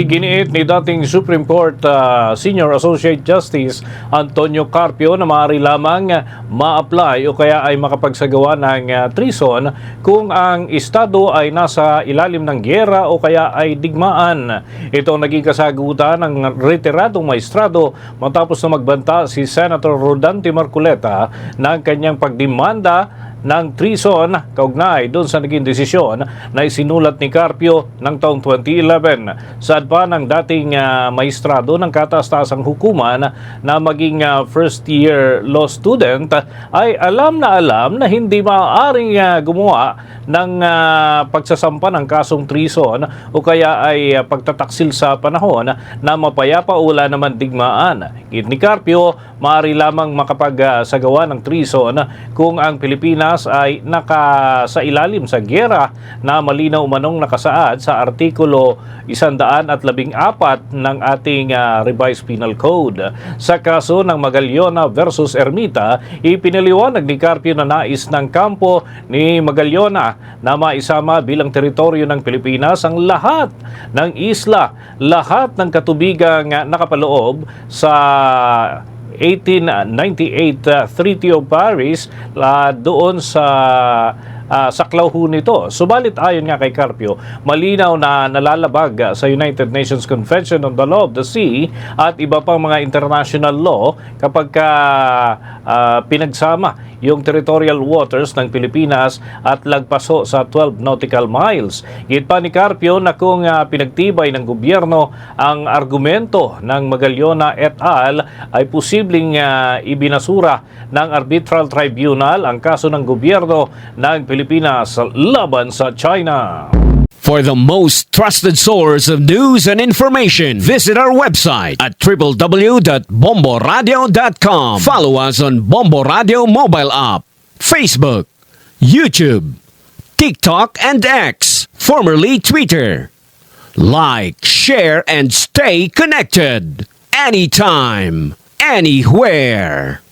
Giniit ni dating Supreme Court Senior Associate Justice Antonio Carpio na maaari lamang ma-apply o kaya ay makapagsagawa ng treason kung ang estado ay nasa ilalim ng giyera o kaya ay digmaan. Ito ang naging kasagutan ng retiradong maestrado matapos na magbanta si Senator Rodante Marcoleta ng kanyang pagdemanda ng treason kaugnay doon sa naging desisyon na isinulat ni Carpio ng taong 2011. Saad pa ng dating maestrado ng kataas-taasang hukuman na maging first year law student ay alam na hindi maaaring gumawa ng pagsasampa ng kasong treason o kaya ay pagtataksil sa panahon na mapayapa o wala naman digmaan. Git ni Carpio, maaari lamang makapagsagawa ng treason kung ang Pilipinas ay sa ilalim sa giyera na malinaw umanong nakasaad sa Artikulo 114 ng ating Revised Penal Code. Sa kaso ng Magallona versus Ermita, ipinaliwanag ni Carpio na nais ng kampo ni Magallona na maisama bilang teritoryo ng Pilipinas ang lahat ng isla, lahat ng katubigang nakapaloob sa 1898 Treaty of Paris doon sa saklaw ho nito. Subalit ayon nga kay Carpio, malinaw na nalalabag sa United Nations Convention on the Law of the Sea at iba pang mga international law kapag pinagsama yung territorial waters ng Pilipinas at lagpaso sa 12 nautical miles. Git pa ni Carpio na kung pinagtibay ng gobyerno ang argumento ng Magallona et al. Ay posibleng ibinasura ng arbitral tribunal ang kaso ng gobyerno ng Pilipinas laban sa China. For the most trusted source of news and information, visit our website at www.bomboradio.com. Follow us on Bombo Radio mobile app, Facebook, YouTube, TikTok, and X, formerly Twitter. Like, share, and stay connected. Anytime, anywhere.